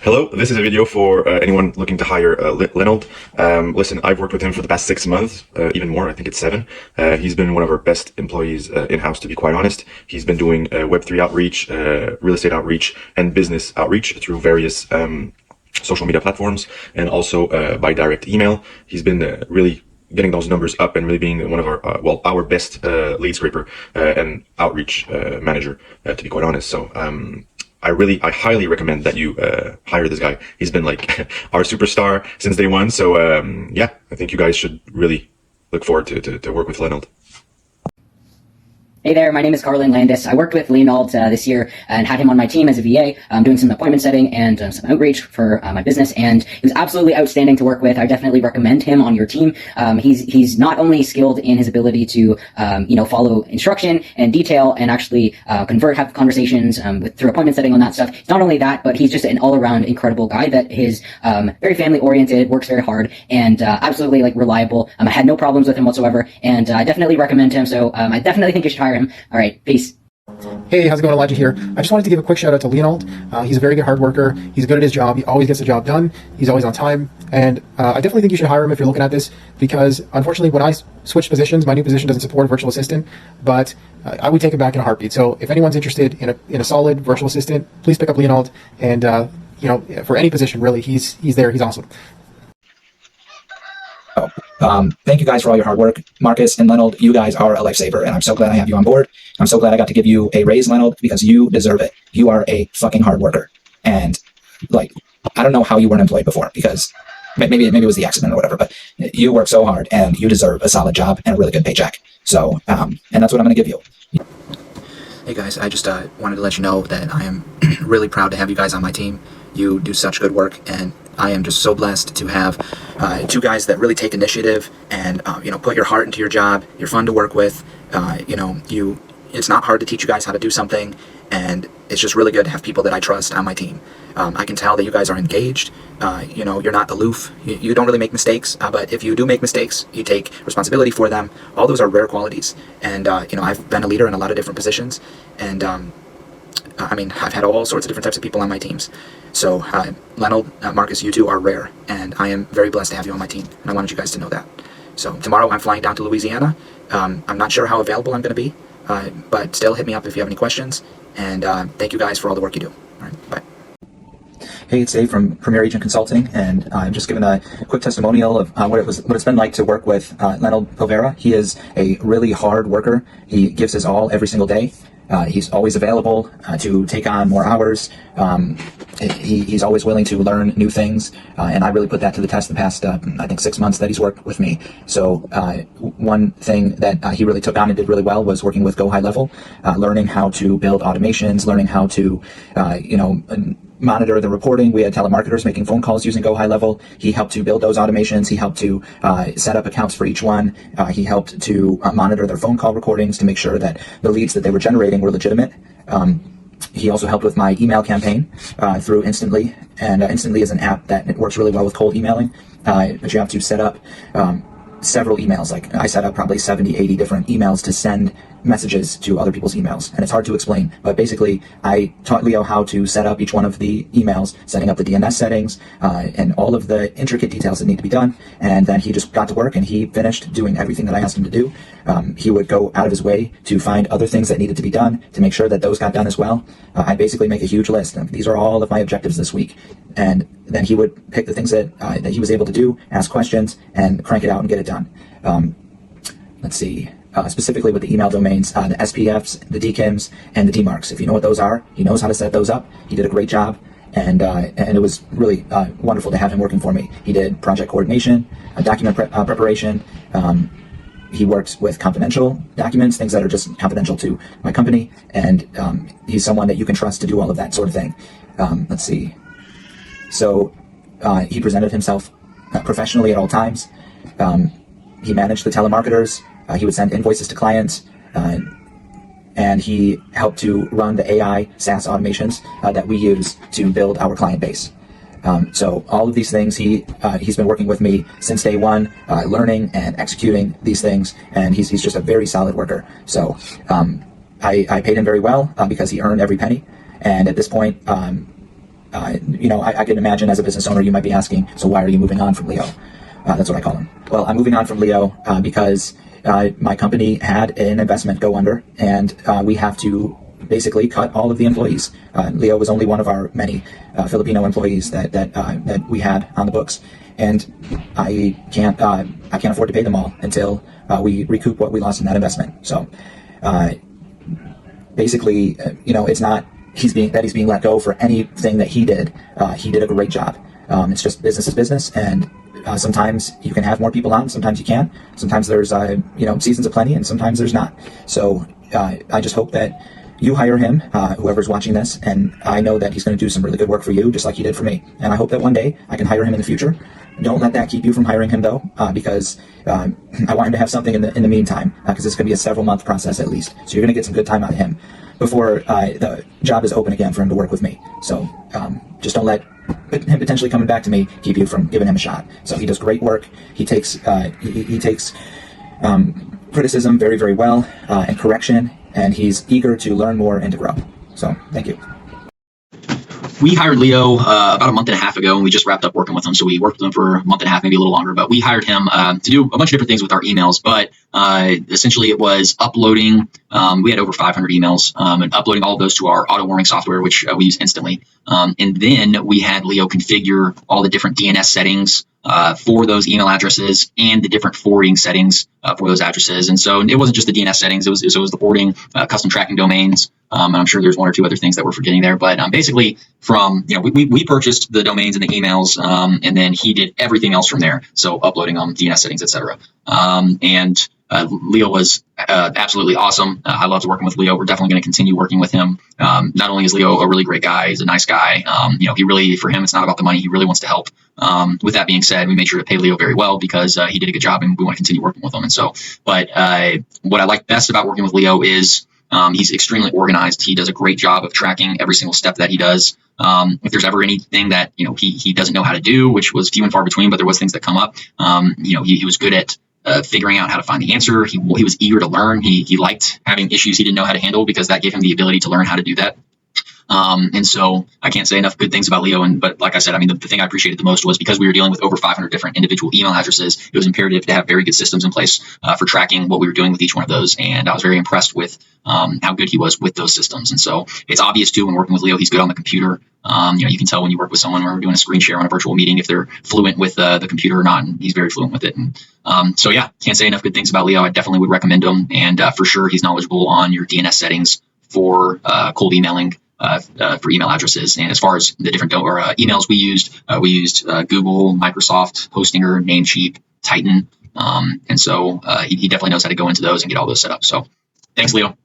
Hello, this is a video for anyone looking to hire Linold. Listen, I've worked with him for the past 6 months, even more, I think it's 7. He's been one of our best employees in-house, to be quite honest. He's been doing Web3 outreach, real estate outreach, and business outreach through various social media platforms, and also by direct email. He's been really getting those numbers up and really being one of our best lead scraper and outreach manager, to be quite honest. So I highly recommend that you hire this guy. He's been like our superstar since day one. So yeah, I think you guys should really look forward to work with Linold. Hey there, my name is Carlin Landis. I worked with Linold this year and had him on my team as a VA, doing some appointment setting and some outreach for my business, and he was absolutely outstanding to work with. I definitely recommend him on your team. He's not only skilled in his ability to follow instruction and detail and actually have conversations through appointment setting on that stuff. It's not only that, but he's just an all-around incredible guy that is very family-oriented, works very hard, and absolutely reliable. I had no problems with him whatsoever, and I definitely recommend him. So I definitely think you should hire him. All right, peace. Hey, how's it going? Elijah here. I just wanted to give a quick shout out to Linold. He's a very good hard worker. He's good at his job. He always gets the job done. He's always on time. And I definitely think you should hire him if you're looking at this, because unfortunately when I switched positions, my new position doesn't support a virtual assistant, but I would take him back in a heartbeat. So if anyone's interested in a solid virtual assistant, please pick up Linold. And for any position really, he's there. He's awesome. Thank you guys for all your hard work. Marcus and Linold, you guys are a lifesaver, and I'm so glad I have you on board. I'm so glad I got to give you a raise, Linold, because you deserve it. You are a fucking hard worker. And I don't know how you weren't employed before, because maybe it was the accident or whatever, but you work so hard and you deserve a solid job and a really good paycheck. So, and that's what I'm going to give you. Hey guys, I just wanted to let you know that I am really proud to have you guys on my team. You do such good work, and I am just so blessed to have two guys that really take initiative and put your heart into your job. You're fun to work with. It's not hard to teach you guys how to do something, and it's just really good to have people that I trust on my team. I can tell that you guys are engaged. You're not aloof. You don't really make mistakes, but if you do make mistakes, you take responsibility for them. All those are rare qualities, and I've been a leader in a lot of different positions, and I've had all sorts of different types of people on my teams. So, Linold, Marcus, you two are rare, and I am very blessed to have you on my team, and I wanted you guys to know that. So, tomorrow I'm flying down to Louisiana. I'm not sure how available I'm going to be, but still hit me up if you have any questions, and thank you guys for all the work you do. All right, bye. Hey, it's Dave from Premier Agent Consulting, and I'm just giving a quick testimonial of what it's been like to work with Linold Povera. He is a really hard worker. He gives his all every single day. He's always available to take on more hours. He's always willing to learn new things, and I really put that to the test the past, I think, 6 months that he's worked with me. So one thing that he really took on and did really well was working with Go High Level, learning how to build automations, learning how to, monitor the reporting. We had telemarketers making phone calls using Go High Level. He helped to build those automations. He helped to set up accounts for each one. He helped to monitor their phone call recordings to make sure that the leads that they were generating were legitimate. He also helped with my email campaign through Instantly, and Instantly is an app that works really well with cold emailing, but you have to set up several emails. Like I set up probably 70, 80 different emails to send messages to other people's emails, and it's hard to explain, but basically I taught Leo how to set up each one of the emails, setting up the DNS settings and all of the intricate details that need to be done, and then he just got to work and he finished doing everything that I asked him to do. He would go out of his way to find other things that needed to be done to make sure that those got done as well. I'd basically make a huge list of these are all of my objectives this week, and then he would pick the things that he was able to do, ask questions, and crank it out and get it done. Let's see. Specifically with the email domains, the SPFs, the DKIMs, and the DMARCs. If you know what those are, he knows how to set those up. He did a great job, and it was really wonderful to have him working for me. He did project coordination, document preparation. He works with confidential documents, things that are just confidential to my company, and he's someone that you can trust to do all of that sort of thing. Let's see. So he presented himself professionally at all times. He managed the telemarketers. He would send invoices to clients, and he helped to run the AI SaaS automations that we use to build our client base. So all of these things, he's been working with me since day one, learning and executing these things, and he's just a very solid worker. So I paid him very well because he earned every penny, and at this point, I can imagine as a business owner, you might be asking, so why are you moving on from Leo? That's what I call him. Well, I'm moving on from Leo because my company had an investment go under, and we have to basically cut all of the employees. Leo was only one of our many Filipino employees that we had on the books, and I can't afford to pay them all until we recoup what we lost in that investment. So basically, it's not he's being let go for anything that he did. He did a great job. It's just business is business, and sometimes you can have more people on, sometimes you can't. Sometimes there's seasons of plenty, and sometimes there's not. So I just hope that you hire him, whoever's watching this, and I know that he's going to do some really good work for you, just like he did for me. And I hope that one day I can hire him in the future. Don't let that keep you from hiring him, though, because I want him to have something in the meantime, because it's going to be a several-month process at least. So you're going to get some good time out of him before the job is open again for him to work with me. So just don't let him potentially coming back to me keep you from giving him a shot. So he does great work. He takes criticism very, very well, and correction, and he's eager to learn more and to grow. So thank you. We hired Leo about a month and a half ago, and we just wrapped up working with him. So we worked with him for a month and a half, maybe a little longer. But we hired him to do a bunch of different things with our emails. But essentially, it was uploading. We had over 500 emails, and uploading all of those to our auto warning software, which we use instantly. And then we had Leo configure all the different DNS settings for those email addresses and the different forwarding settings for those addresses. And so it wasn't just the DNS settings; it was the forwarding, custom tracking domains. And I'm sure there's one or two other things that we're forgetting there. But basically, from we purchased the domains and the emails, and then he did everything else from there. So uploading them, DNS settings, etc. And Leo was absolutely awesome. I loved working with Leo. We're definitely going to continue working with him. Not only is Leo a really great guy, he's a nice guy. He really, for him, it's not about the money. He really wants to help. With that being said, we made sure to pay Leo very well because he did a good job, and we want to continue working with him. And so, but what I like best about working with Leo is he's extremely organized. He does a great job of tracking every single step that he does. If there's ever anything that he doesn't know how to do, which was few and far between, but there was things that come up. He was good at figuring out how to find the answer. He was eager to learn. He liked having issues he didn't know how to handle because that gave him the ability to learn how to do that. And so I can't say enough good things about Leo. But like I said, the thing I appreciated the most was because we were dealing with over 500 different individual email addresses, it was imperative to have very good systems in place for tracking what we were doing with each one of those. And I was very impressed with how good he was with those systems. And so it's obvious too, when working with Leo, he's good on the computer. You can tell when you work with someone when we're doing a screen share on a virtual meeting if they're fluent with the computer or not, and he's very fluent with it. And so yeah, can't say enough good things about Leo. I definitely would recommend him, and for sure he's knowledgeable on your DNS settings for cold emailing for email addresses. And as far as the different emails we used Google, Microsoft, Hostinger, Namecheap, Titan, and so he definitely knows how to go into those and get all those set up. So thanks, Leo.